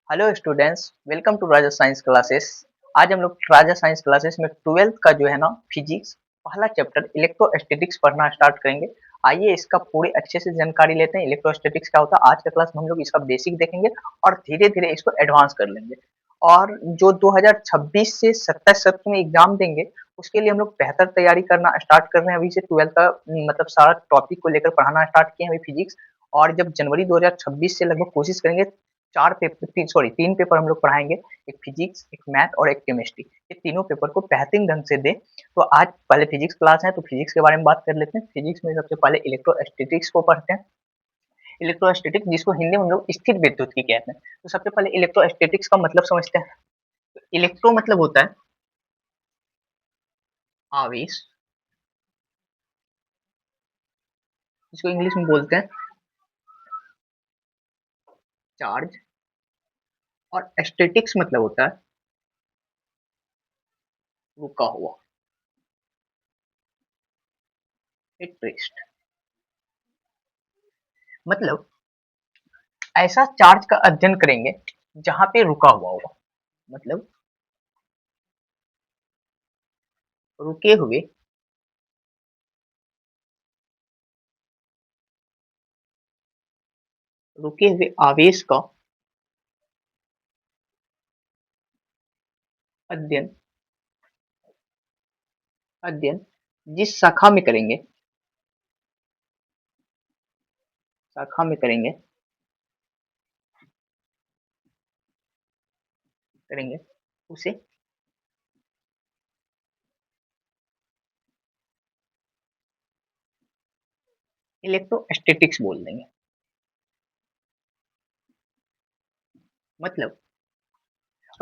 Hello students, welcome to Raja science classes. आज हम लोग राजा साइंस क्लासेस में 12th का जो है ना फिजिक्स पहला चैप्टर इलेक्ट्रोस्टैटिक्स पढ़ना स्टार्ट करेंगे। आइए इसका पूरे अच्छे से जानकारी लेते हैं। इलेक्ट्रोस्टैटिक्स क्या होता है, आज के क्लास में हम लोग इसका बेसिक देखेंगे और धीरे धीरे इसको एडवांस कर लेंगे। और जो 2026 से 27 तक में एग्जाम देंगे उसके लिए हम लोग बेहतर तैयारी करना स्टार्ट कर रहे हैं। अभी से 12th का मतलब सारा टॉपिक को लेकर पढ़ाना स्टार्ट किए हैं अभी फिजिक्स। और जब जनवरी 2026 से लगभग कोशिश करेंगे 3 पेपर हम लोग पढ़ाएंगे। एक फिजिक्स, एक मैथ और एक केमिस्ट्री। ये तीनों पेपर को बेहतरीन ढंग से दें। तो आज पहले फिजिक्स क्लास है तो फिजिक्स के बारे में बात कर लेते हैं। फिजिक्स में सबसे पहले इलेक्ट्रोस्टैटिक्स को पढ़ते हैं। इलेक्ट्रोस्टैटिक्स जिसको हिंदी में हम लोग स्थिर विद्युत की कहते हैं। तो सबसे पहले इलेक्ट्रोस्टैटिक्स का मतलब समझते हैं। इलेक्ट्रो मतलब होता है आवेश, जिसको इंग्लिश में बोलते हैं चार्ज। और स्टैटिक्स मतलब होता है रुका हुआ, एट रेस्ट। मतलब ऐसा चार्ज का अध्ययन करेंगे जहां पे रुका हुआ होगा। मतलब रुके हुए रुके हुए आवेश का अध्ययन अध्ययन जिस शाखा में करेंगे उसे इलेक्ट्रोस्टैटिक्स बोल देंगे। मतलब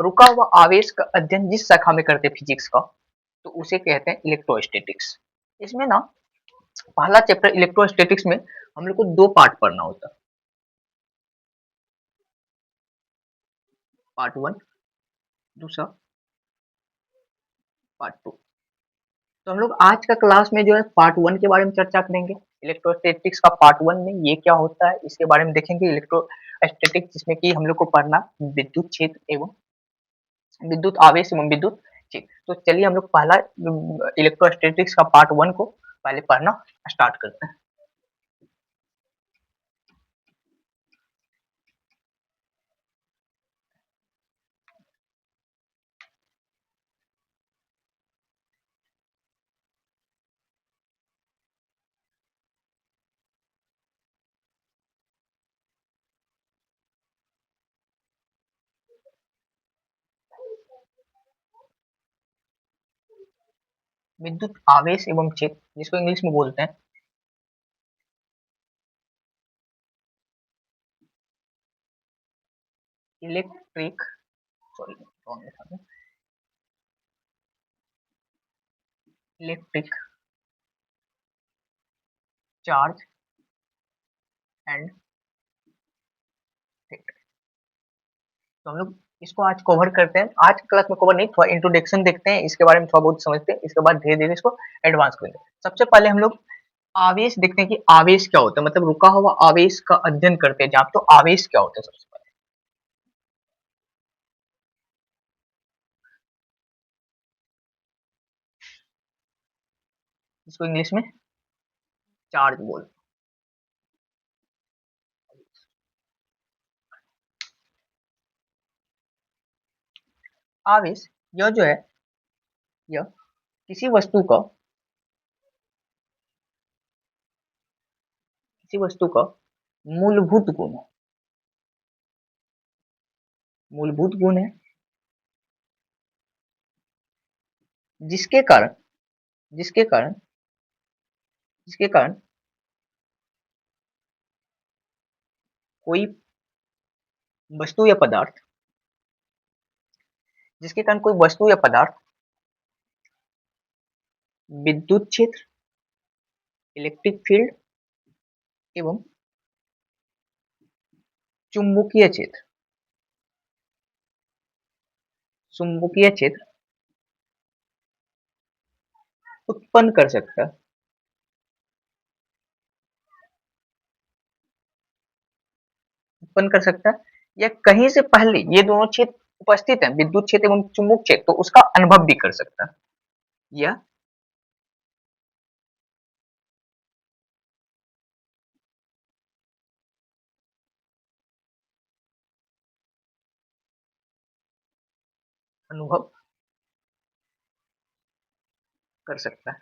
रुका हुआ आवेश का अध्ययन जिस शाखा में करते हैं फिजिक्स का, तो उसे कहते हैं इलेक्ट्रोस्टैटिक्स। इसमें ना पहला चैप्टर इलेक्ट्रोस्टैटिक्स में हम लोग को दो पार्ट पढ़ना होता है। पार्ट वन, दूसरा पार्ट टू। तो हम लोग आज का क्लास में जो है पार्ट वन के बारे में चर्चा करेंगे। इलेक्ट्रोस्टैटिक्स का पार्ट वन में ये क्या होता है इसके बारे में देखेंगे। इलेक्ट्रोस्टैटिक्स जिसमें कि हम लोग को पढ़ना विद्युत क्षेत्र एवं विद्युत आवेश एवं विद्युत क्षेत्र। तो चलिए हम लोग पहला इलेक्ट्रोस्टैटिक्स का पार्ट वन को पहले पढ़ना स्टार्ट करते हैं। विद्युत आवेश एवं क्षेत्र जिसको इंग्लिश में बोलते हैं इलेक्ट्रिक सॉरी रॉन्ग लिखा था, इलेक्ट्रिक चार्ज एंड स्टेट। तो हम लोग इसको आज कवर करते हैं। आज की क्लास में कवर नहीं, थोड़ा इंट्रोडक्शन देखते हैं, इसके बारे में थोड़ा बहुत समझते हैं, इसके बाद धीरे धीरे इसको एडवांस करेंगे। सबसे पहले हम लोग आवेश देखते हैं कि आवेश क्या होता है। मतलब रुका हुआ आवेश का अध्ययन करते हैं जहाँ, तो आवेश क्या होता है सबसे पहले। इसको इंग्लिश में चार्ज बोल। आवेश यह जो है, यह किसी वस्तु का किसी वस्तु का मूलभूत गुण है। मूलभूत गुण है जिसके कारण जिसके कारण जिसके कारण कोई वस्तु या पदार्थ जिसके कारण कोई वस्तु या पदार्थ विद्युत क्षेत्र, इलेक्ट्रिक फील्ड एवं चुंबकीय क्षेत्र चुंबकीय क्षेत्र उत्पन्न कर सकता है। उत्पन्न कर सकता है या कहीं से पहले ये दोनों क्षेत्र उपस्थित हैं, विद्युत क्षेत्र एवं चुंबक क्षेत्र, तो उसका अनुभव भी कर सकता है। यह अनुभव कर सकता है।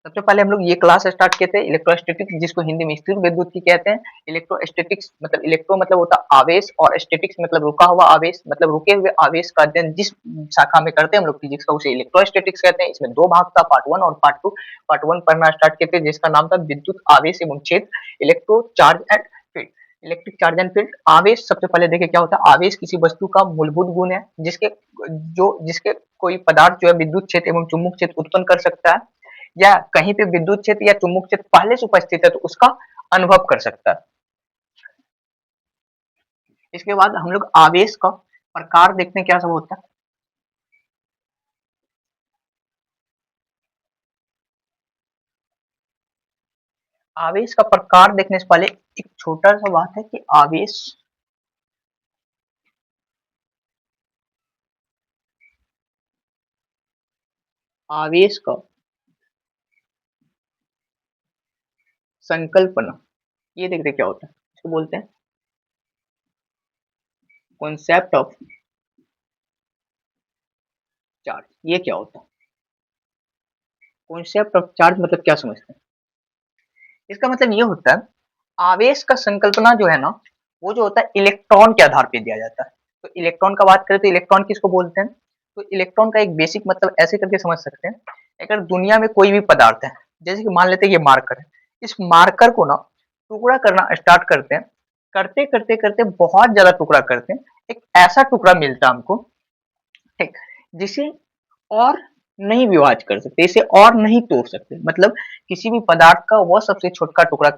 सबसे पहले हम लोग ये क्लास स्टार्ट किए थे इलेक्ट्रोस्टैटिक्स, जिसको हिंदी में स्थिर विद्युत की कहते हैं। इलेक्ट्रोस्टैटिक्स मतलब इलेक्ट्रो मतलब होता है आवेश, और स्टैटिक्स मतलब रुका हुआ आवेश, मतलब रुके हुए आवेश का अध्ययन जिस शाखा में करते हैं हम लोग फिजिक्स का, उसे इलेक्ट्रोस्टैटिक्स कहते हैं। इसमें दो भाग था, पार्ट वन और पार्ट टू। पार्ट वन पढ़ना स्टार्ट किए थे जिसका नाम था विद्युत आवेश एवं क्षेत्र, electro charge and field. Electric charge and field, आवेश सबसे पहले देखे क्या होता है। आवेश किसी वस्तु का मूलभूत गुण है जिसके कोई पदार्थ जो है विद्युत क्षेत्र एवं चुंबक क्षेत्र उत्पन्न कर सकता है, या कहीं पे विद्युत क्षेत्र या चुंबक क्षेत्र पहले से उपस्थित है तो उसका अनुभव कर सकता है। इसके बाद हम लोग आवेश का प्रकार देखते हैं क्या सब होता है। आवेश का प्रकार देखने से पहले एक छोटा सा बात है कि आवेश का संकल्पना, ये देखते क्या होता है। इसको बोलते हैं कॉन्सेप्ट ऑफ चार्ज। ये क्या होता है कॉन्सेप्ट ऑफ चार्ज, मतलब क्या समझते हैं। इसका मतलब ये होता है, आवेश का संकल्पना जो है ना, वो जो होता है इलेक्ट्रॉन के आधार पे दिया जाता है। तो इलेक्ट्रॉन का बात करें तो इलेक्ट्रॉन किसको बोलते हैं। तो इलेक्ट्रॉन का एक बेसिक मतलब ऐसे करके समझ सकते हैं, अगर दुनिया में कोई भी पदार्थ है, जैसे कि मान लेते हैं ये मार्कर है, इस मार्कर को ना टुकड़ा करना स्टार्ट करते हैं, करते करते करते बहुत ज्यादा टुकड़ा करते हैं, एक ऐसा टुकड़ा मिलता है हमको, ठीक, जिसे और नहीं विभाज कर सकते, इसे और नहीं तोड़ सकते। मतलब किसी भी पदार्थ का वह सबसे छोटा टुकड़ा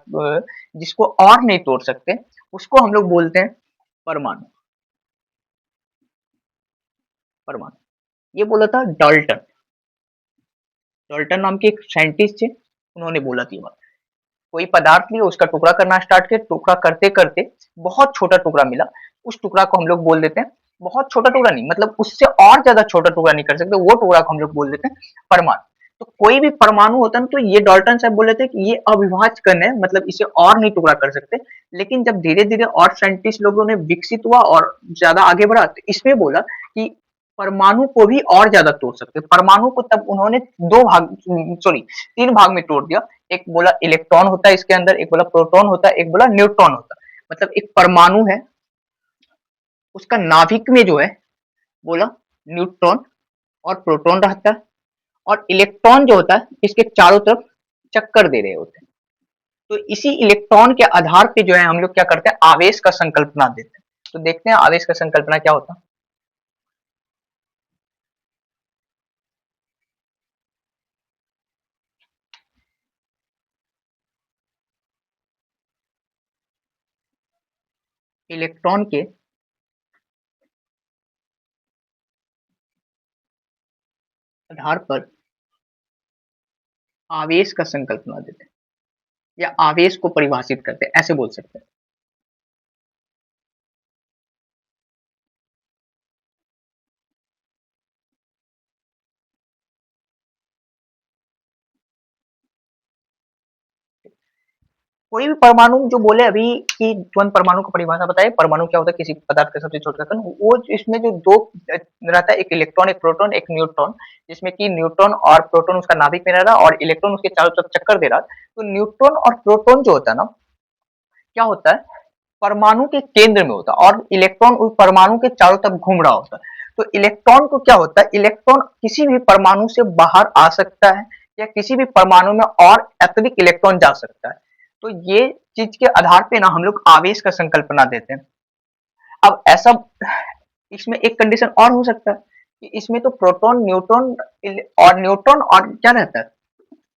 जिसको और नहीं तोड़ सकते, उसको हम लोग बोलते हैं परमाणु। परमाणु ये बोला था डाल्टन। डाल्टन नाम के एक साइंटिस्ट थे, उन्होंने बोला थी बात। कोई पदार्थ लिया, उसका टुकड़ा करना स्टार्ट किया, टुकड़ा करते करते बहुत छोटा टुकड़ा मिला, उस टुकड़ा को हम लोग बोल देते हैं, बहुत छोटा टुकड़ा नहीं, मतलब उससे और ज्यादा छोटा टुकड़ा नहीं कर सकते, वो टुकड़ा को हम लोग बोल देते हैं परमाणु। तो कोई भी परमाणु होता है ना, तो ये डाल्टन साहब बोले थे कि ये अविभाज्य कण है, मतलब इसे और नहीं टुकड़ा कर सकते। लेकिन जब धीरे धीरे और साइंटिस्ट लोगों ने विकसित हुआ और ज्यादा आगे बढ़ा, तो इसमें बोला कि परमाणु को भी और ज्यादा तोड़ सकते। परमाणु को तब उन्होंने दो भाग, सॉरी, तीन भाग में तोड़ दिया। एक बोला इलेक्ट्रॉन होता है इसके अंदर, एक बोला प्रोटॉन होता है, एक बोला न्यूट्रॉन होता है। मतलब एक परमाणु है, उसका नाभिक में जो है, बोला न्यूट्रॉन और प्रोटॉन रहता है, और इलेक्ट्रॉन जो होता है इसके चारों तरफ चक्कर दे रहे होते हैं। तो इसी इलेक्ट्रॉन के आधार पे जो है हम लोग क्या करते हैं, आवेश का संकल्पना देते हैं। तो देखते हैं आवेश का संकल्पना क्या होता है। इलेक्ट्रॉन के आधार पर आवेश का संकल्पना देते हैं, या आवेश को परिभाषित करते हैं, ऐसे बोल सकते हैं। कोई भी परमाणु जो बोले अभी कि तुरंत परमाणु को परिभाषा बताए, परमाणु क्या होता है, किसी पदार्थ का सबसे छोटा कण, वो इसमें जो दो रहता है, एक इलेक्ट्रॉन, एक प्रोटॉन, एक न्यूट्रॉन, जिसमें कि न्यूट्रॉन और प्रोटॉन उसका नाभिक में रह रहा है और इलेक्ट्रॉन उसके चारों तरफ चक्कर दे रहा है। तो न्यूट्रॉन और प्रोटॉन जो होता है ना, क्या होता है, परमाणु के केंद्र में होता है और इलेक्ट्रॉन उस परमाणु के चारों तरफ घूम रहा होता है। तो इलेक्ट्रॉन को क्या होता है, इलेक्ट्रॉन किसी भी परमाणु से बाहर आ सकता है, या किसी भी परमाणु में और अतिरिक्त इलेक्ट्रॉन जा सकता है। तो ये चीज के आधार पे ना हम लोग आवेश का संकल्पना देते हैं। अब ऐसा, इसमें एक कंडीशन और हो सकता है कि इसमें तो प्रोटॉन, न्यूट्रॉन और क्या रहता है,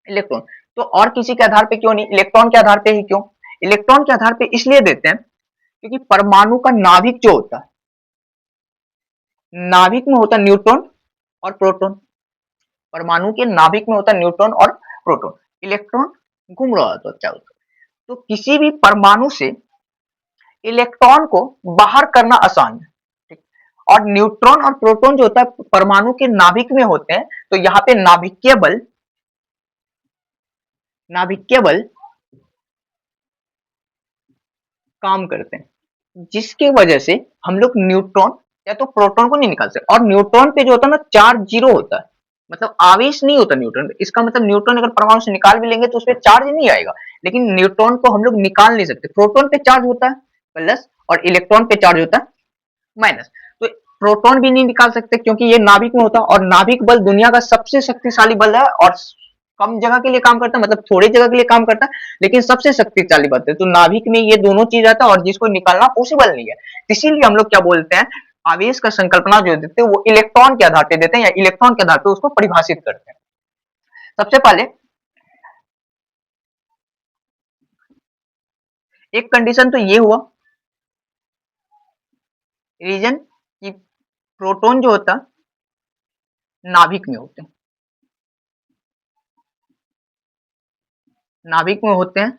इलेक्ट्रॉन। तो और किसी के आधार पे क्यों नहीं, इलेक्ट्रॉन के आधार पे ही क्यों। इलेक्ट्रॉन के आधार पे इसलिए देते हैं क्योंकि परमाणु का नाभिक जो होता है, नाभिक में होता है न्यूट्रॉन और प्रोटॉन। परमाणु के नाभिक में होता है न्यूट्रॉन और प्रोटॉन, इलेक्ट्रॉन घूम रहा होता है चारों तरफ। तो किसी भी परमाणु से इलेक्ट्रॉन को बाहर करना आसान है, ठीक। और न्यूट्रॉन और प्रोटॉन जो होता है परमाणु के नाभिक में होते हैं, तो यहाँ पे नाभिकीय बल काम करते हैं, जिसकी वजह से हम लोग न्यूट्रॉन या तो प्रोटॉन को नहीं निकाल सकते। और न्यूट्रॉन पे जो होता है ना चार्ज जीरो होता है, मतलब आवेश नहीं होता न्यूट्रॉन पे। इसका मतलब न्यूट्रॉन अगर परमाणु से निकाल भी लेंगे तो उसपे चार्ज नहीं आएगा, लेकिन न्यूट्रॉन को हम लोग निकाल नहीं सकते। प्रोटॉन पे चार्ज होता है प्लस, और इलेक्ट्रॉन पे चार्ज होता है माइनस। तो प्रोटॉन भी नहीं निकाल सकते क्योंकि ये नाभिक में होता है, और नाभिक बल दुनिया का सबसे शक्तिशाली बल है, और कम जगह के लिए काम करता है, मतलब थोड़ी जगह के लिए काम करता है, लेकिन सबसे शक्तिशाली बल है। तो नाभिक में ये दोनों चीज आता है, और जिसको निकालना पॉसिबल नहीं है। इसीलिए हम लोग क्या बोलते हैं, आवेश का संकल्पना जो देते हैं वो इलेक्ट्रॉन के आधार पे देते हैं, या इलेक्ट्रॉन के आधार पे उसको परिभाषित करते हैं। सबसे पहले एक कंडीशन तो ये हुआ रीजन कि प्रोटॉन जो होता है नाभिक में होते हैं, नाभिक में होते हैं,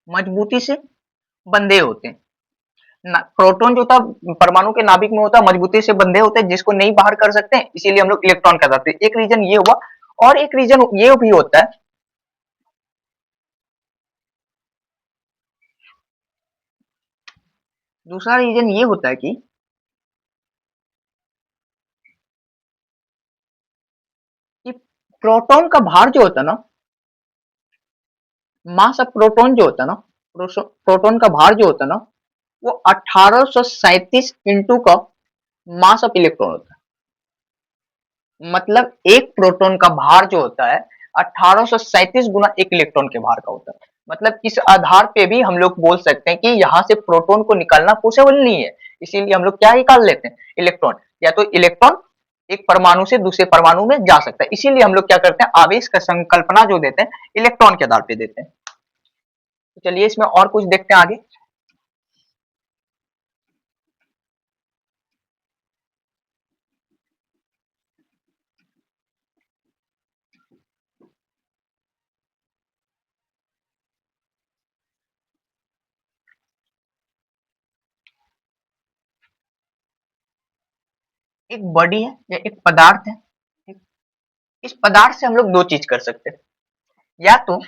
मजबूती से बंधे होते हैं। प्रोटॉन जो होता है परमाणु के नाभिक में होता है, मजबूती से बंधे होते हैं, जिसको नहीं बाहर कर सकते हैं, इसीलिए हम लोग इलेक्ट्रॉन कहलाते हैं। एक रीजन ये हुआ, और एक रीजन ये भी होता है, दूसरा रीजन ये होता है कि प्रोटॉन का भार जो होता है ना, मास ऑफ प्रोटॉन जो होता है ना, प्रोटॉन का भार जो होता है ना, वो 1837 इंटू का मास ऑफ इलेक्ट्रॉन होता है। मतलब एक प्रोटॉन का भार जो होता है 1837 गुना एक इलेक्ट्रॉन के भार का होता है। मतलब इस आधार पे भी हम लोग बोल सकते हैं कि यहाँ से प्रोटॉन को निकालना पॉसिबल नहीं है, इसीलिए हम लोग क्या निकाल लेते हैं, इलेक्ट्रॉन। या तो इलेक्ट्रॉन एक परमाणु से दूसरे परमाणु में जा सकता है, इसीलिए हम लोग क्या करते हैं, आवेश का संकल्पना जो देते हैं इलेक्ट्रॉन के आधार पे देते हैं। तो चलिए इसमें और कुछ देखते हैं आगे। एक बॉडी है या एक पदार्थ है, इस पदार्थ से हम लोग दो चीज कर सकते हैं, या तो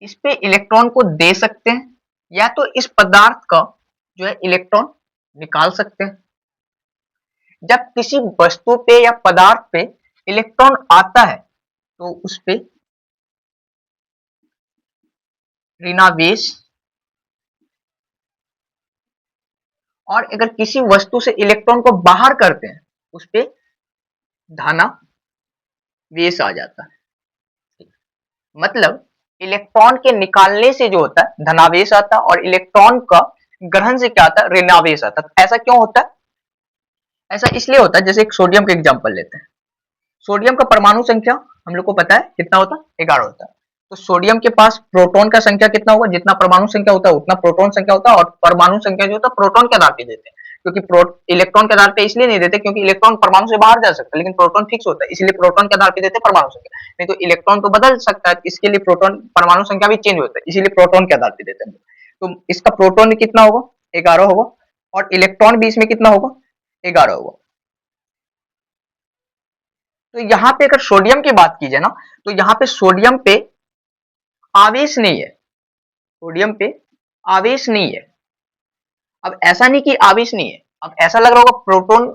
इस पे इलेक्ट्रॉन को दे सकते हैं, या तो इस पदार्थ का जो है इलेक्ट्रॉन निकाल सकते हैं। जब किसी वस्तु पे या पदार्थ पे इलेक्ट्रॉन आता है तो उस पे ऋणावेश, और अगर किसी वस्तु से इलेक्ट्रॉन को बाहर करते हैं उस पे धनावेश आ जाता है। मतलब इलेक्ट्रॉन के निकालने से जो होता है धनावेश आता है, और इलेक्ट्रॉन का ग्रहण से क्या आता है, ऋणावेश आता है। ऐसा क्यों होता है, ऐसा इसलिए होता है, जैसे एक सोडियम का एग्जांपल लेते हैं। सोडियम का परमाणु संख्या हम लोग को पता है कितना होता है, 11 होता है। तो सोडियम के पास प्रोटॉन का संख्या कितना होगा, जितना परमाणु संख्या होता है उतना प्रोटॉन संख्या होता है, और परमाणु संख्या जो होता है प्रोटॉन के आधार पे देते हैं। क्योंकि इलेक्ट्रॉन के आधार पे इसलिए नहीं देते क्योंकि इलेक्ट्रॉन परमाणु से बाहर जा सकता है, लेकिन प्रोटॉन फिक्स होता है, इसलिए प्रोटॉन के आधार पे देते हैं परमाणु संख्या। नहीं तो इलेक्ट्रॉन तो बदल सकता है, इसके लिए प्रोटॉन परमाणु संख्या भी चेंज होता है, इसीलिए प्रोटॉन के आधार पे देते हैं। तो इसका प्रोटॉन कितना होगा, 11 होगा, और इलेक्ट्रॉन भी इसमें कितना होगा, 11 होगा। तो यहाँ पे अगर सोडियम की बात की जाए ना, तो यहाँ पे सोडियम पे आवेश नहीं है, सोडियम पे आवेश नहीं है। अब ऐसा नहीं कि आवेश नहीं है, अब ऐसा लग रहा होगा प्रोटॉन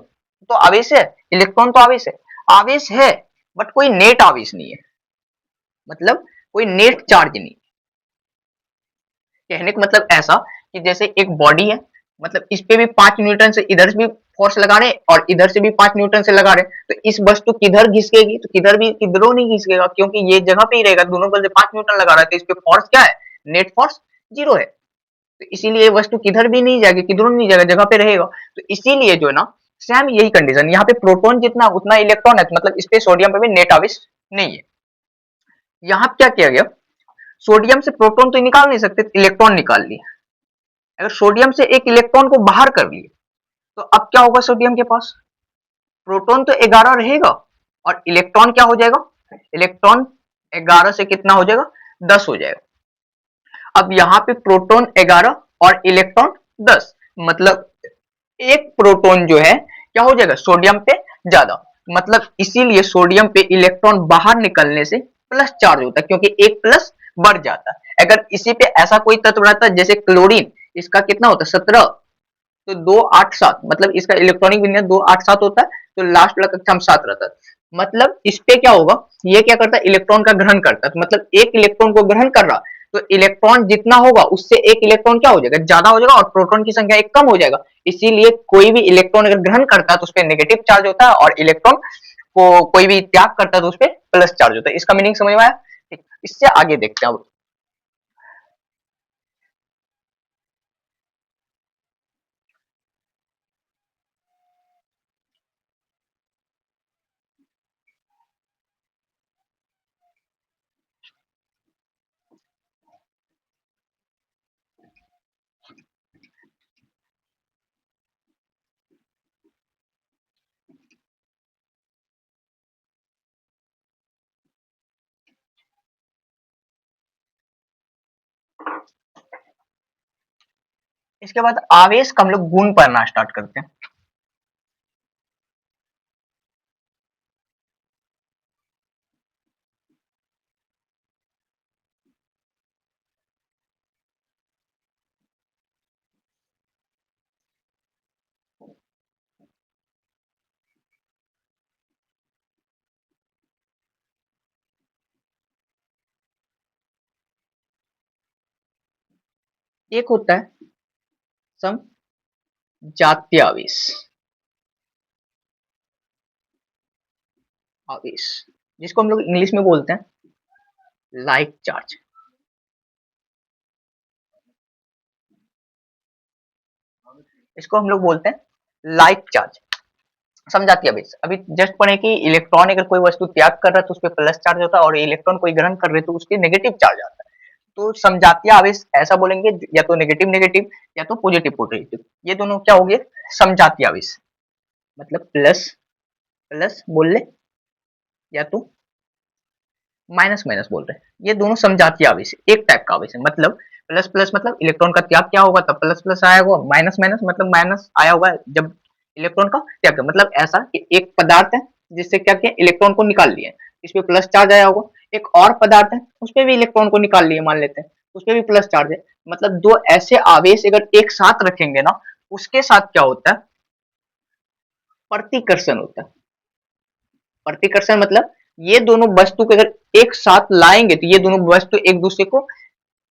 तो आवेश है, इलेक्ट्रॉन तो आवेश है, बट कोई नेट आवेश नहीं है, मतलब कोई नेट चार्ज नहीं। कहने का मतलब ऐसा कि जैसे एक बॉडी है, मतलब इस पे भी 5 न्यूटन से इधर भी फोर्स लगा रहे और इधर से भी 5 न्यूटन से लगा रहे, तो इस वस्तु किधर घिसकेगी, तो किधर भी किधरों नहीं घिसकेगा, क्योंकि ये जगह पे ही रहेगा, दोनों बल से 5 न्यूटन लगा रहा है, तो इस पे फोर्स क्या है, नेट फोर्स जीरो है। तो इसीलिए वस्तु किधर भी नहीं जाएगी, किधरों नहीं जाएगा, जगह पे रहेगा। तो इसीलिए जो है ना सेम यही कंडीशन, यहाँ पे प्रोटॉन जितना उतना इलेक्ट्रॉन है, तो मतलब इस पे सोडियम पे भी नेट आवेश नहीं है। यहाँ क्या किया गया, सोडियम से प्रोटॉन तो निकाल नहीं सकते, इलेक्ट्रॉन निकाल लिया। अगर सोडियम से एक इलेक्ट्रॉन को बाहर कर लिए तो अब क्या होगा, सोडियम के पास प्रोटॉन तो 11 रहेगा और इलेक्ट्रॉन क्या हो जाएगा, इलेक्ट्रॉन 11 से कितना हो जाएगा, 10 हो जाएगा। अब यहाँ पे प्रोटॉन 11 और इलेक्ट्रॉन 10, मतलब एक प्रोटॉन जो है क्या हो जाएगा, सोडियम पे ज्यादा, मतलब इसीलिए सोडियम पे इलेक्ट्रॉन बाहर निकलने से प्लस चार्ज होता है, क्योंकि एक प्लस बढ़ जाता है। अगर इसी पे ऐसा कोई तत्व रहता है जैसे क्लोरीन, इसका कितना होता है 17, तो 287, मतलब इसका इलेक्ट्रॉनिक विन्यास 287 होता है, तो लास्ट वाला कक्षा में 7 रहता है। मतलब इस पे क्या होगा, ये क्या करता है, इलेक्ट्रॉन का ग्रहण करता है, तो मतलब एक इलेक्ट्रॉन को ग्रहण कर रहा, तो इलेक्ट्रॉन जितना होगा उससे एक इलेक्ट्रॉन क्या हो जाएगा, ज्यादा हो जाएगा, और प्रोटॉन की संख्या एक कम हो जाएगा। इसीलिए कोई भी इलेक्ट्रॉन अगर ग्रहण करता है तो उस पर नेगेटिव चार्ज होता है, और इलेक्ट्रॉन को कोई भी त्याग करता है तो उस पर प्लस चार्ज होता है। इसका मीनिंग समझ में आया? ठीक, इससे आगे देखते हैं। इसके बाद आवेश का हम लोग गुण पढ़ना स्टार्ट करते हैं। एक होता है समजातीय आवेश, आवेश जिसको हम लोग इंग्लिश में बोलते हैं लाइक चार्ज। इसको हम लोग बोलते हैं लाइक चार्ज, समझाती है आवेश। अभी जस्ट पढ़े कि इलेक्ट्रॉन अगर कोई वस्तु त्याग कर रहा है तो उस पर प्लस चार्ज होता है, और इलेक्ट्रॉन कोई ग्रहण कर रहे तो उसके नेगेटिव चार्ज आता है। तो समजातीय आवेश ऐसा बोलेंगे, या तो नेगेटिव नेगेटिव या तो पॉजिटिव पॉजिटिव, ये दोनों क्या हो गए समजातीय आवेश, मतलब प्लस प्लस बोल ले या तो माइनस माइनस बोल रहे हैं, ये दोनों समजातीय आवेश एक टाइप का आवेश है। मतलब प्लस प्लस मतलब इलेक्ट्रॉन का त्याग क्या होगा तब प्लस प्लस आया होगा, माइनस माइनस मतलब माइनस आया होगा जब इलेक्ट्रॉन का त्याग, मतलब ऐसा कि एक पदार्थ है जिससे क्या किया इलेक्ट्रॉन को निकाल लिए, इस पे प्लस चार्ज आया होगा, एक और पदार्थ है उस पे भी इलेक्ट्रॉन को निकाल लिए मान लेते हैं, उस पे भी प्लस चार्ज है। मतलब दो ऐसे आवेश अगर एक साथ रखेंगे ना, उसके साथ क्या होता है, प्रतिकर्षण होता है। प्रतिकर्षण मतलब ये दोनों वस्तु को अगर एक साथ लाएंगे तो ये दोनों वस्तु एक दूसरे को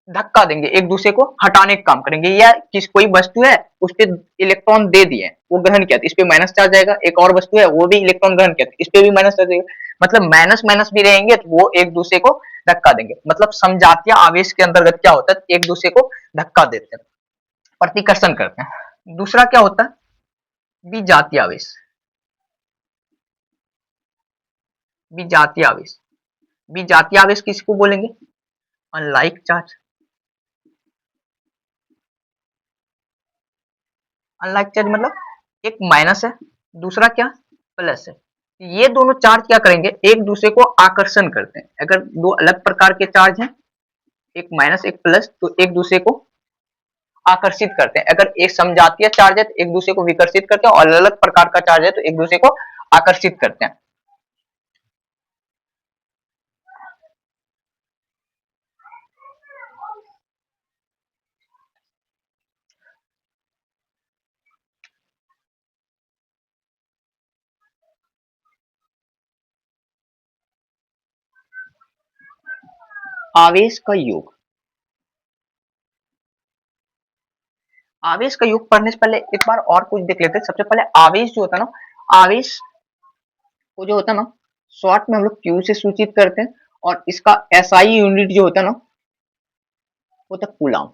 धक्का देंगे, एक दूसरे को हटाने का काम करेंगे, या किस कोई वस्तु है उस पे इलेक्ट्रॉन दे दिए, वो ग्रहण किया, इस पे माइनस चार्ज आएगा, एक और वस्तु है वो भी इलेक्ट्रॉन ग्रहण किया, इस पे भी माइनस चार्ज आएगा, मतलब माइनस माइनस भी रहेंगे तो वो एक दूसरे को धक्का देंगे। मतलब समजातीय आवेश के अंतर्गत क्या होता है, एक दूसरे को धक्का देते हैं, प्रतिकर्षण करते हैं। दूसरा क्या होता है, विजातीय आवेश, विजातीय आवेश, विजातीय आवेश किसको बोलेंगे, अनलाइक चार्ज। अनलाइक चार्ज मतलब एक माइनस है, दूसरा क्या प्लस है, ये दोनों चार्ज क्या करेंगे एक दूसरे को आकर्षण करते हैं। अगर दो अलग प्रकार के चार्ज हैं, एक माइनस एक प्लस, तो एक दूसरे को आकर्षित करते हैं। अगर एक समजातीय चार्ज है तो एक दूसरे को विकर्षित करते हैं, और अलग अलग प्रकार का चार्ज है तो एक दूसरे को आकर्षित करते हैं। आवेश का योग, आवेश का योग पढ़ने से पहले एक बार और कुछ देख लेते हैं। सबसे पहले आवेश जो होता है ना, आवेश को जो होता है ना शॉर्ट में हम लोग क्यू से सूचित करते हैं, और इसका एसआई यूनिट जो होता है ना वो होता है कूलाम।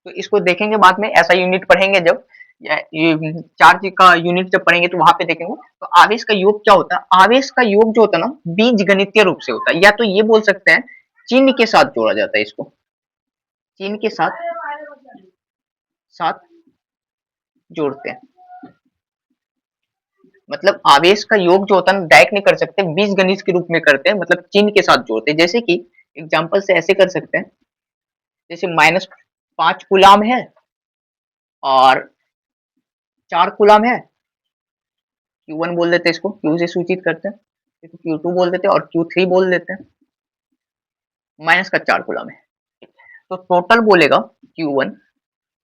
तो इसको देखेंगे बाद में, ऐसा यूनिट पढ़ेंगे जब, ये चार्ज का यूनिट जब पढ़ेंगे तो वहां पे देखेंगे। तो आवेश का योग क्या होता है, आवेश का योग जो होता है ना बीज गणितीय रूप से होता है, या तो ये बोल सकते हैं चिन्ह के साथ जोड़ा जाता है, इसको चिन्ह के साथ साथ जोड़ते हैं। मतलब आवेश का योग जो होता है ना डायरेक्ट नहीं कर सकते, बीज गणित के रूप में करते हैं, मतलब चिन्ह के साथ जोड़ते हैं। जैसे कि एग्जांपल से ऐसे कर सकते हैं, जैसे -5 कूलाम है और 4 कूलाम है। Q1 बोल देते हैं, इसको Q से सूचित करते हैं, इसको Q2 बोल देते हैं और Q3 बोल देते हैं। माइनस का 4 कूलाम है, तो टोटल बोलेगा Q1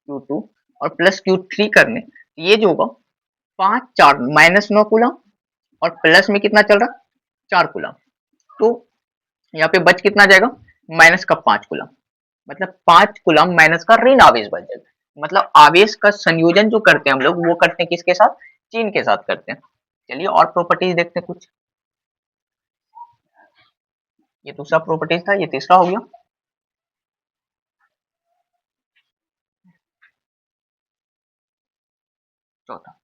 Q2 और प्लस Q3 करने, ये जो होगा 5 4 -9 कूलाम और प्लस में कितना चल रहा 4 कूलाम, तो यहाँ पे बच कितना जाएगा -5 कूलाम। मतलब 5 कूलाम माइनस का ऋण आवेश बच जाएगा। मतलब आवेश का संयोजन जो करते हैं हम लोग वो करते हैं किसके साथ, चिन्ह के साथ करते हैं। चलिए और प्रॉपर्टीज देखते हैं कुछ। ये दूसरा प्रॉपर्टीज था, ये तीसरा हो गया। चौथा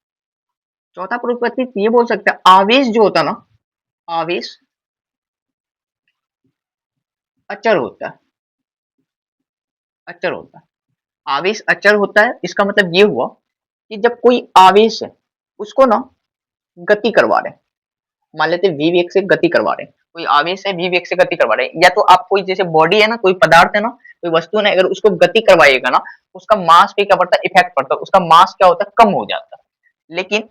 चौथा प्रॉपर्टी ये बोल सकते हैं, आवेश जो होता है ना, आवेश अचर होता है। अचर होता है, आवेश अचर होता है, इसका मतलब ये हुआ कि जब कोई आवेश है उसको ना गति करवा रहे हैं, मान लेते वी वेग से गति करवा रहे हैं, कोई आवेश है वी वेग से गति करवा रहे हैं, या तो आप कोई जैसे बॉडी है ना, कोई पदार्थ है ना, कोई वस्तु है ना, अगर उसको गति करवाइएगा ना, उसका मास पे क्या पड़ता है, इफेक्ट पड़ता है, उसका मास क्या होता है, कम हो जाता है। लेकिन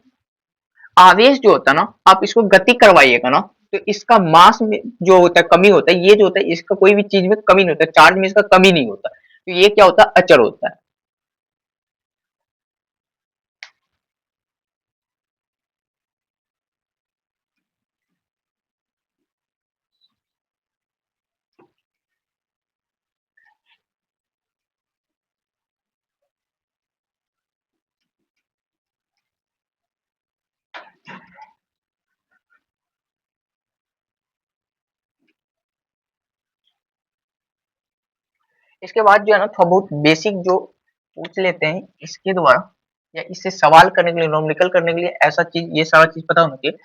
आवेश जो होता है ना, आप इसको गति करवाइएगा ना, तो इसका मास में जो होता है कमी होता है, ये जो होता है इसका कोई भी चीज में कमी नहीं होता, चार्ज में इसका कमी नहीं होता, तो ये क्या होता है, अचर होता है। इसके बाद जो है ना थोड़ा बहुत बेसिक जो पूछ लेते हैं इसके द्वारा, या इससे सवाल करने के लिए, न्यूमेरिकल करने के लिए, ऐसा चीज, ये सारा चीज पता होना चाहिए।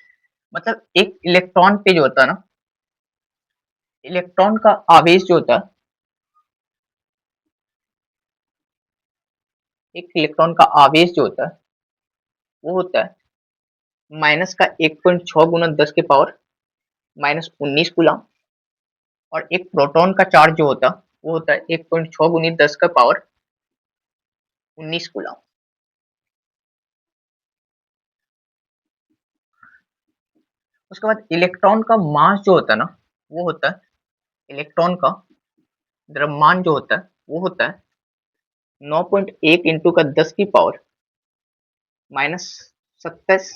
मतलब एक इलेक्ट्रॉन पे जो होता है ना, इलेक्ट्रॉन का आवेश जो होता है, एक इलेक्ट्रॉन का आवेश जो होता है वो होता है माइनस का 1.6 गुना 10 के पावर -19 कूलम, और एक प्रोटॉन का चार्ज जो होता है वो होता है 1.6 गुनी 10 का पावर 19 कूलम। उसके बाद इलेक्ट्रॉन का मास जो होता है ना, वो होता है, इलेक्ट्रॉन का द्रव्यमान जो होता है वो होता है 9.1 इंटू का 10 की पावर -27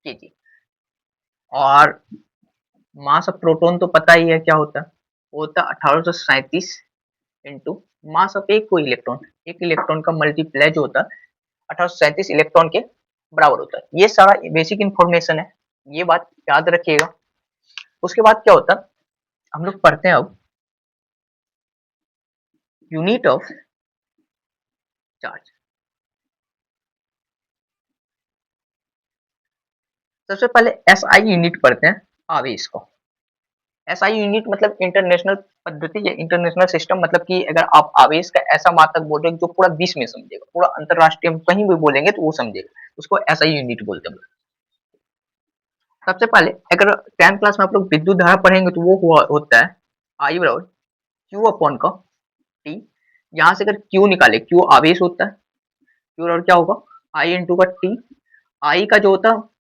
kg। और मास ऑफ प्रोटॉन तो पता ही है क्या होता है, वो होता है 1837 इंटू मास ऑफ एक इलेक्ट्रॉन का मल्टीप्लाई जो होता है 1837 इलेक्ट्रॉन के बराबर होता है। ये सारा बेसिक इंफॉर्मेशन है, ये बात याद रखिएगा। उसके बाद क्या होता है, हम लोग पढ़ते हैं अब यूनिट ऑफ चार्ज। सबसे पहले एसआई यूनिट पढ़ते हैं आवेश को। एसआई यूनिट मतलब इंटरनेशनल पद्धति या इंटरनेशनल सिस्टम, मतलब कि अगर आप आवेश का ऐसा मात्रक बोल रहे हो जो पूरा विश्व में समझेगा, पूरा अंतरराष्ट्रीय हम कहीं भी बोलेंगे तो वो समझेगा, उसको एसआई यूनिट बोलते हैं। सबसे पहले अगर 10th क्लास में आप लोग विद्युत धारा पढ़ेंगे तो वो होता है आई बराबर क्यू अपॉन का टी। यहाँ से अगर क्यू निकाले, क्यू आवेश होता है, क्यू और क्या होगा आई इंटू का टी। आई का जो होता है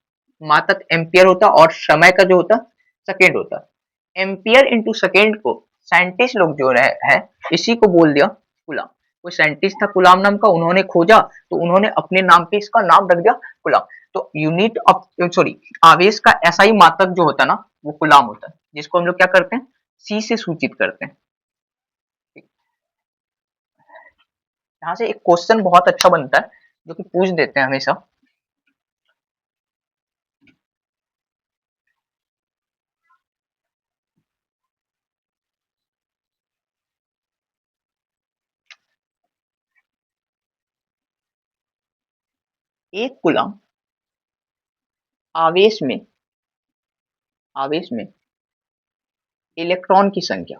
मात्रक एम्पियर होता है और समय का जो होता है सेकेंड होता है। एम्पियर इंटू सेकेंड को साइंटिस्ट लोग जो है इसी को बोल दिया गुलाम। कोई साइंटिस्ट था गुलाम नाम का, उन्होंने खोजा तो उन्होंने अपने नाम पे इसका नाम रख दिया गुलाम। तो यूनिट ऑफ सॉरी आवेश का ऐसा ही मात्रक जो होता है ना वो गुलाम होता है, जिसको हम लोग क्या करते हैं सी से सूचित करते हैं। यहाँ से एक क्वेश्चन बहुत अच्छा बनता है जो कि पूछ देते हैं हमेशा। एक गुलाम आवेश में आवेश में इलेक्ट्रॉन की संख्या,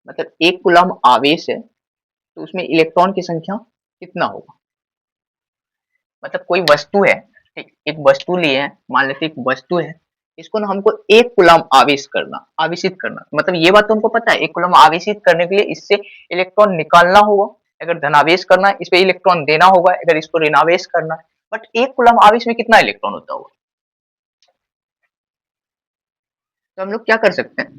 मतलब एक गुलाम आवेश है तो उसमें इलेक्ट्रॉन की संख्या कितना होगा। मतलब कोई वस्तु है, ठीक, एक वस्तु लिए हैं, मान लेते एक वस्तु है, इसको ना हमको 1 कूलम्ब आवेशित करना, मतलब ये बात तो हमको पता है 1 कूलम्ब आवेशित करने के लिए इससे इलेक्ट्रॉन निकालना होगा, अगर धनावेश करना है इस पे इलेक्ट्रॉन देना होगा, अगर इसको ऋणावेश करना है, बट 1 कूलम्ब आवेश में कितना इलेक्ट्रॉन होता होगा? तो हम लोग क्या कर सकते हैं,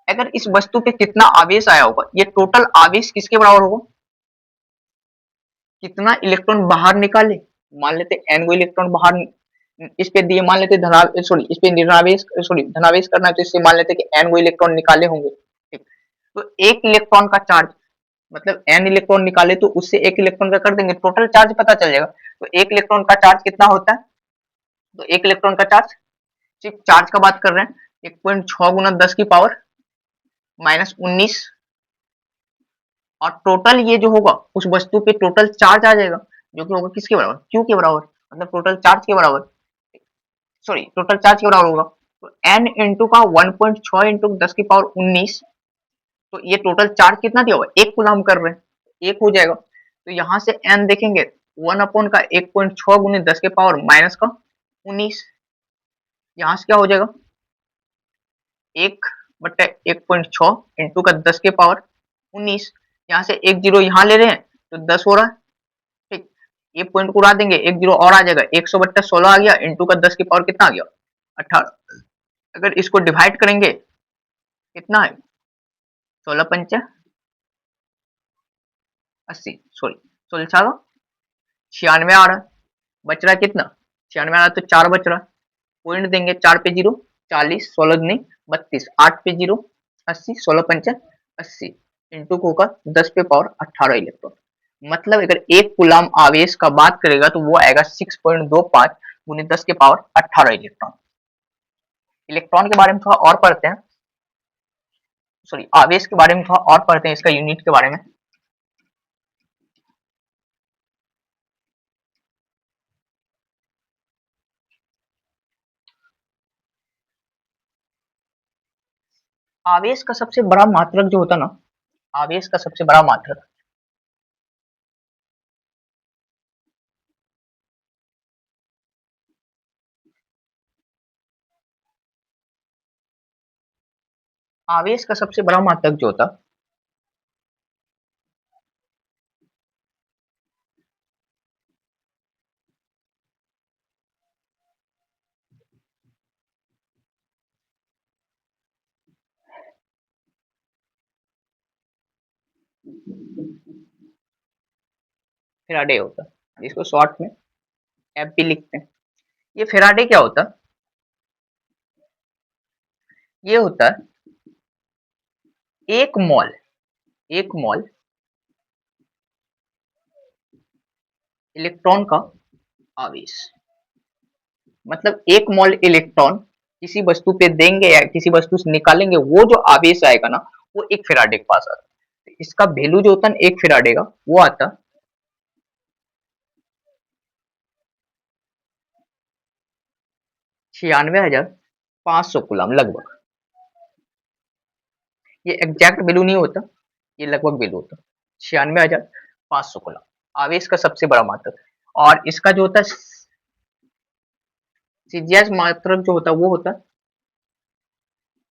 अगर इस वस्तु पे कितना आवेश आया होगा, ये टोटल आवेश किसके बराबर होगा, कितना इलेक्ट्रॉन बाहर निकाले, मान लेते n गो इलेक्ट्रॉन बाहर इस पे दिए, मान लेते इस पे धनावेश करना है तो इससे मान लेते कि n गो इलेक्ट्रॉन निकाले होंगे, ठीक, तो एक इलेक्ट्रॉन का चार्ज मतलब n इलेक्ट्रॉन निकाले तो उससे एक इलेक्ट्रॉन का कर देंगे, टोटल चार्ज पता चल जाएगा, तो एक इलेक्ट्रॉन का चार्ज कितना होता है, तो एक इलेक्ट्रॉन का चार्ज, सिर्फ चार्ज का बात कर रहे हैं, 1.6 गुना 10 की पावर -19, और टोटल ये जो होगा उस वस्तु पे टोटल चार्ज आ जाएगा, जो कि होगा किसके बराबर, क्यू के बराबर, मतलब टोटल चार्ज के बराबर, सॉरी टोटल चार्ज के बराबर होगा, तो n इंटू का 1.6 इंटू 10 की पावर 19, तो ये टोटल चार्ज कितना दिया हुआ है, 1 कूलम्ब कर रहे हैं, 1 हो जाएगा, तो यहाँ से n देखेंगे 1 अपॉन का 1.6 गुने 10 के पावर माइनस का 19, यहाँ से क्या हो जाएगा 1 बट्टे 1.6 इंटू का 10 के पावर 19, यहाँ से एक जीरो यहाँ ले रहे हैं तो 10 हो रहा है, ठीक, ये पॉइंट को उड़ा देंगे, एक जीरो और आ जाएगा, 100 बट्टा 16 आ गया, इंटू का 10 की पावर कितना आ गया 18, अगर इसको डिवाइड करेंगे कितना है 16 पंचा 80, सॉरी 16 छागा 96 आ रहा है, बच रहा है कितना 96 आ रहा है, तो 4 बच रहा है, पॉइंट देंगे 4 पे जीरो 40, 16 दूनी 32, 8 पे जीरो 80, 16 पंचा 80, इंटू को होगा 10 पे पावर 18 इलेक्ट्रॉन, मतलब अगर एक कूलम्ब आवेश का बात करेगा तो वो आएगा 6.25 गुने 10 के पावर 18 इलेक्ट्रॉन। इलेक्ट्रॉन के बारे में थोड़ा और पढ़ते हैं, सॉरी आवेश के बारे में थोड़ा और पढ़ते हैं, इसका यूनिट के बारे में। आवेश का सबसे बड़ा मात्रक जो होता है ना, आवेश का सबसे बड़ा मात्रक, आवेश का सबसे बड़ा मात्रक जो होता फेराडे होता है, जिसको शॉर्ट में एफ भी लिखते हैं। ये फेराडे क्या होता है, ये होता है एक मॉल, एक मॉल इलेक्ट्रॉन का आवेश, मतलब एक मॉल इलेक्ट्रॉन किसी वस्तु पे देंगे या किसी वस्तु से निकालेंगे, वो जो आवेश आएगा ना वो एक फेराडे के पास आता है, इसका वैल्यू जो होता है एक फेराडे का वो आता 96,500 कूलम्ब लगभग, ये एग्जैक्ट वैल्यू नहीं होता, ये लगभग वैल्यू होता 96,500 कूलम्ब, आवेश का सबसे बड़ा मात्रक, और इसका जो होता है सीजीएस मात्रक जो होता है वो होता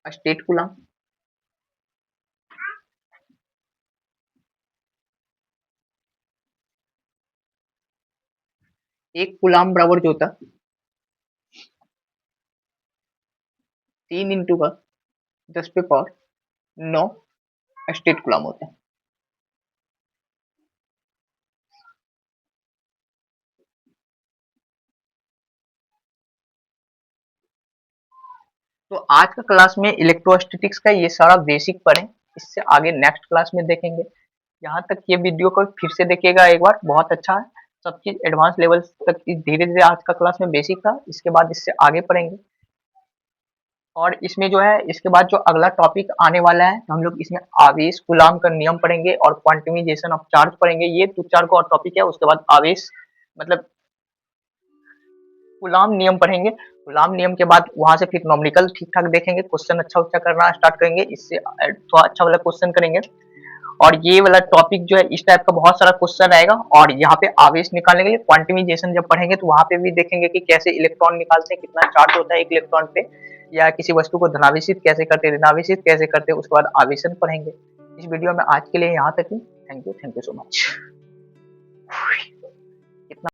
है स्टेट कूलम्ब, एक कूलम्ब बराबर जो होता है 3 इंटू का 10 पे पावर 9 स्टेट कूलम्ब होता है। तो आज का क्लास में इलेक्ट्रोस्टैटिक्स का ये सारा बेसिक पढ़े, इससे आगे नेक्स्ट क्लास में देखेंगे। यहाँ तक ये वीडियो को फिर से देखिएगा एक बार, बहुत अच्छा है, सब चीज एडवांस लेवल तक धीरे धीरे आज का क्लास में बेसिक था, इसके बाद इससे आगे पढ़ेंगे, और इसमें जो है इसके बाद जो अगला टॉपिक आने वाला है तो हम लोग इसमें आवेश कूलम्ब का नियम पढ़ेंगे और क्वांटिमाइजेशन ऑफ चार्ज पढ़ेंगे, ये 2-4 को और टॉपिक है, उसके बाद आवेश मतलब कूलम्ब नियम पढ़ेंगे, कूलम्ब नियम के बाद वहां से फिर नॉमेरिकल ठीक ठाक देखेंगे, क्वेश्चन अच्छा करना स्टार्ट करेंगे, इससे थोड़ा अच्छा वाला क्वेश्चन करेंगे, और ये वाला टॉपिक जो है इस टाइप का बहुत सारा क्वेश्चन आएगा। और यहाँ पे आवेश निकालने के लिए क्वांटिमाइजेशन जब पढ़ेंगे तो वहां पे भी देखेंगे कि कैसे इलेक्ट्रॉन निकालते हैं, कितना चार्ज होता है एक इलेक्ट्रॉन पे, या किसी वस्तु को धनावेशित कैसे करते हैं, ऋणावेशित कैसे करते हैं, उसके बाद आवेशन पढ़ेंगे। इस वीडियो में आज के लिए यहाँ तक ही। Thank you so much.